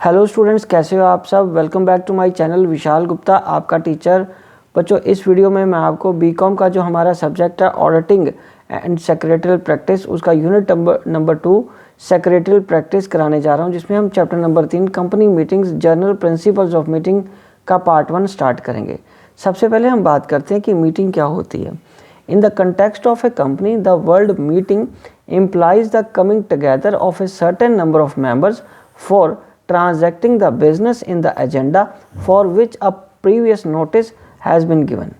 Hello students, कैसे हो आप सब। Welcome back to my channel. Vishal Gupta आपका टीचर। बच्चों, इस वीडियो में मैं आपको बीकॉम का जो हमारा सब्जेक्ट है ऑडिटिंग एंड सेक्रेटरियल प्रैक्टिस, उसका यूनिट नंबर 2 सेक्रेटरियल प्रैक्टिस कराने जा रहा हूं, जिसमें हम chapter number 3 company meetings general principles of meeting का पार्ट 1 स्टार्ट करेंगे। सबसे पहले हम बात करते हैं कि मीटिंग क्या होती है। In the context of a company, the word meeting implies the coming together of a certain number of members for transacting the business in the agenda for which a previous notice has been given.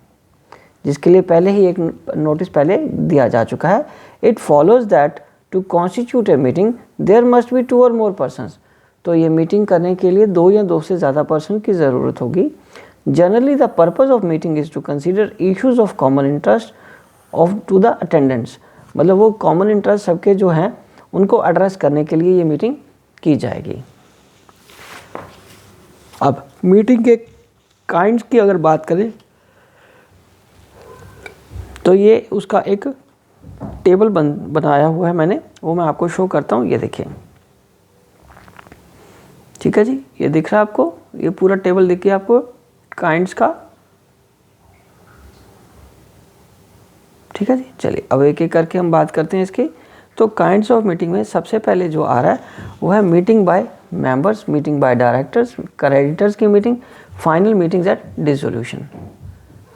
जिसके लिए पहले ही एक notice पहले दिया जा चुका है। It follows that to constitute a meeting there must be 2 or more persons. तो ये मीटिंग करने के लिए 2 या 2 से ज़्यादा पर्सन की ज़रूरत होगी। Generally the purpose of meeting is to consider issues of common interest of to the attendants, मतलब वो कॉमन इंटरेस्ट सबके जो हैं उनको एड्रेस करने के लिए ये मीटिंग की जाएगी। अब मीटिंग के काइंड्स की अगर बात करें तो ये उसका एक टेबल बनाया हुआ है मैंने, वो मैं आपको शो करता हूँ। ये देखिए, ठीक है जी, ये दिख रहा है आपको, ये पूरा टेबल देखिए आपको काइंड्स का। ठीक है जी, चलिए अब एक एक करके हम बात करते हैं इसकी। तो काइंड्स ऑफ मीटिंग में सबसे पहले जो आ रहा है वो है meeting by members, meeting by directors, creditors की meeting, final meetings at dissolution.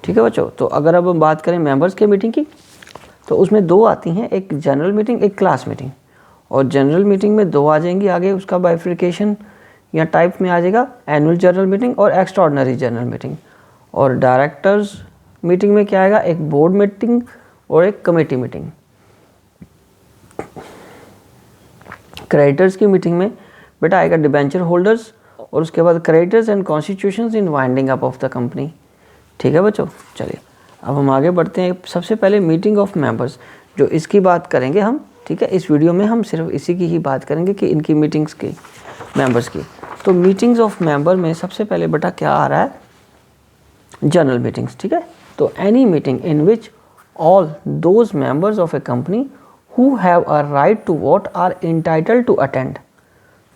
ठीक है बच्चों, तो अगर अब हम बात करें मेंबर्स के मीटिंग की तो उसमें 2 आती हैं, एक जनरल मीटिंग, एक क्लास मीटिंग। और जनरल मीटिंग में 2 आ जाएंगी, आगे उसका बाइफिकेशन या टाइप में आ जाएगा एनुअल जनरल मीटिंग और एक्स्ट्राऑर्डिनरी जनरल मीटिंग। और डायरेक्टर्स मीटिंग में क्या आएगा, एक बोर्ड मीटिंग और एक कमेटी मीटिंग। क्रेडिटर्स की मीटिंग में बेटा आएगा डिबेंचर होल्डर्स और उसके बाद creditors and constitutions in winding up of the company. ठीक है बच्चों, चलिए अब हम आगे बढ़ते हैं। सबसे पहले मीटिंग ऑफ मेंबर्स, जो इसकी बात करेंगे हम। ठीक है, इस वीडियो में हम सिर्फ इसी की ही बात करेंगे कि इनकी मीटिंग्स की, मेंबर्स की। तो मीटिंग्स ऑफ मेंबर में सबसे पहले बेटा क्या आ रहा है, जनरल मीटिंग्स। ठीक है, तो any meeting in which all those members of a company who have a right to vote are entitled to attend.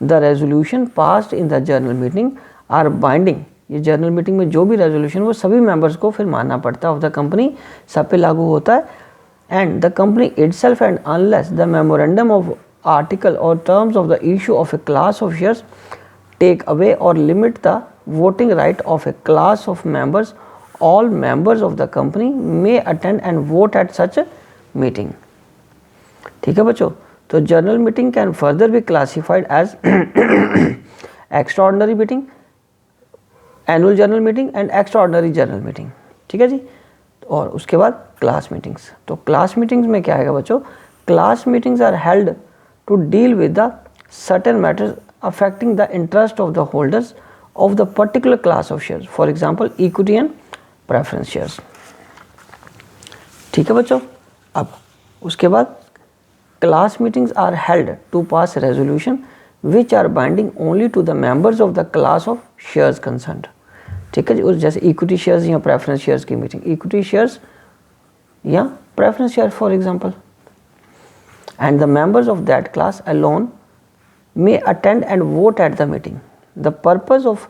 The resolution passed in the general meeting are binding. ये general meeting में जो भी resolution वो सभी members को फिर मानना पड़ता है ऑफ द कंपनी, सब पे लागू होता है। And the company itself and unless the memorandum of article और terms of the issue of a class of shares take away और limit the voting right of a class of members, all members of the company may attend and vote at such a meeting. ठीक है बच्चों, तो general meeting can further be classified as extraordinary meeting, annual general meeting and extraordinary general meeting. ठीक है जी, और उसके बाद क्लास मीटिंग्स। तो क्लास मीटिंग्स में क्या आएगा बच्चों, class meetings are held to deal with the certain matters affecting the interest of the holders of the particular class of shares, for example equity and preference shares. ठीक है बच्चों, अब उसके बाद class meetings are held to pass resolution which are binding only to the members of the class of shares concerned. ठीक है जी, जैसे इक्विटी शेयर्स या प्रेफरेंस शेयर्स की मीटिंग, इक्विटी शेयर्स या preference share for example, and the members of that class alone may attend and vote at the meeting. The purpose of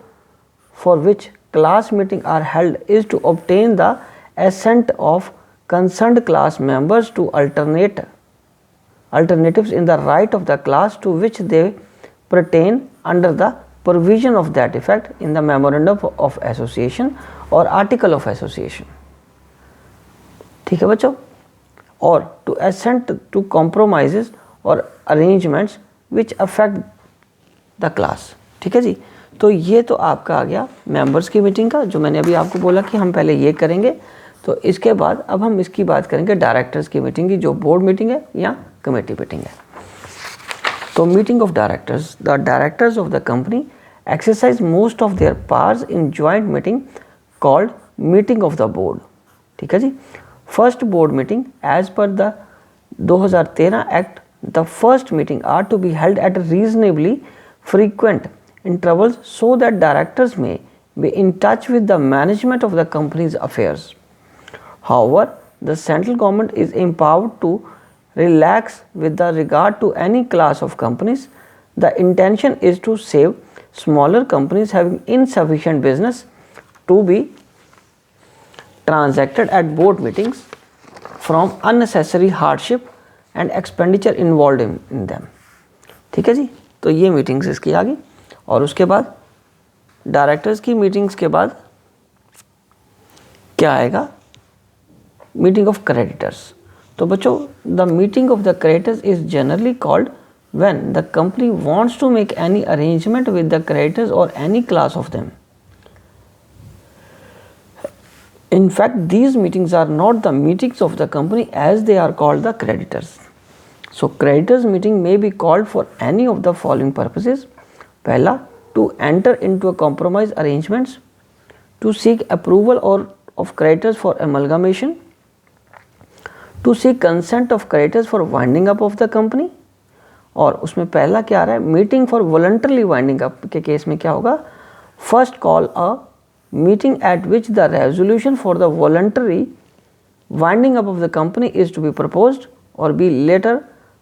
for which class meeting are held is to obtain the assent of concerned class members to alternatives in the right of the class to which they pertain under the provision of that effect in the memorandum of association or article of association. ठीक है बच्चों, और to assent to compromises or arrangements which affect the class। ठीक है जी, तो ये तो आपका आ गया मेंबर्स की मीटिंग का, जो मैंने अभी आपको बोला कि हम पहले ये करेंगे। तो इसके बाद अब हम इसकी बात करेंगे डायरेक्टर्स की मीटिंग की, जो बोर्ड मीटिंग है या कमेटी मीटिंग है। तो meeting of directors, the directors of the company exercise most of their powers in joint meeting called meeting of the board. ठीक है जी, first board meeting as per the 2013 act, the first meeting are to be held at reasonably frequent intervals so that directors may be in touch with the management of the company's affairs. However, the central government is empowered to relax with the regard to any class of companies. The intention is to save smaller companies having insufficient business to be transacted at board meetings from unnecessary hardship and expenditure involved in them। ठीक है जी, तो ये meetings इसकी आ गई। और उसके बाद directors की मीटिंग्स के बाद क्या आएगा, मीटिंग ऑफ क्रेडिटर्स। तो बच्चों the meeting of the creditors is generally called when the company wants to make any arrangement with the creditors or any class of them. In fact, these meetings are not the meetings of the company as they are called the creditors. So creditors meeting may be called for any of the following purposes. पहला, to enter into a compromise arrangements, to seek approval or of creditors for amalgamation, to seek consent of creditors for winding up of the company। और उसमें पहला क्या आ रहा है, meeting for voluntarily winding up के case में क्या होगा, first call a meeting at which the resolution for the voluntary winding up of the company is to be proposed, और be later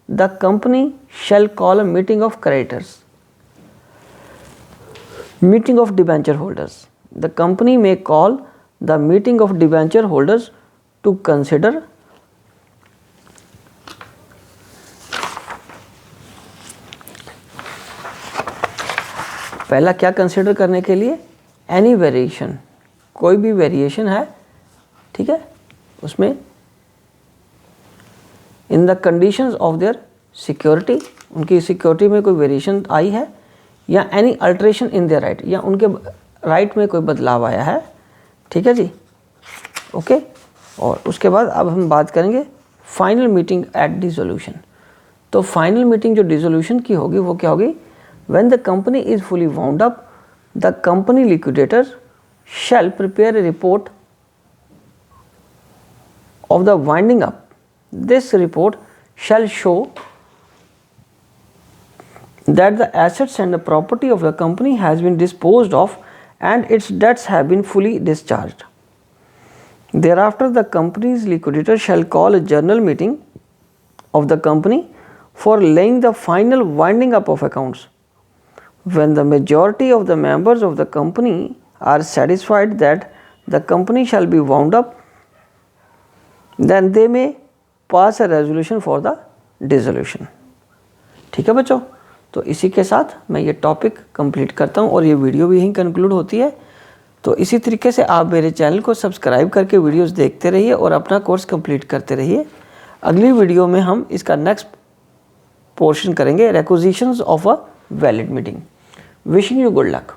the company shall call a meeting of creditors. Meeting of debenture holders, the company may call the meeting of debenture holders to consider पहला क्या consider करने के लिए, any variation, कोई भी variation है, ठीक है, उसमें in the conditions of their security, उनकी सिक्योरिटी में कोई वेरिएशन आई है, या any alteration in their right, या उनके राइट में कोई बदलाव आया है। ठीक है जी, ओके। और उसके बाद अब हम बात करेंगे फाइनल मीटिंग एट डिसोल्यूशन। तो फाइनल मीटिंग जो डिसोल्यूशन की होगी वो क्या होगी, when the company is fully wound up, the company liquidator shall prepare a report of the winding up. This report shall show that the assets and the property of the company has been disposed of and its debts have been fully discharged. Thereafter, the company's liquidator shall call a general meeting of the company for laying the final winding up of accounts. When the majority of the members of the company are satisfied that the company shall be wound up, then they may pass a resolution for the dissolution। ठीक है बच्चों, तो इसी के साथ मैं ये topic complete करता हूँ और ये वीडियो भी यहीं कंक्लूड होती है। तो इसी तरीके से आप मेरे चैनल को सब्सक्राइब करके वीडियोस देखते रहिए और अपना कोर्स कंप्लीट करते रहिए। अगली वीडियो में हम इसका नेक्स्ट पोर्शन करेंगे, requisitions of a valid meeting. Wishing you good luck.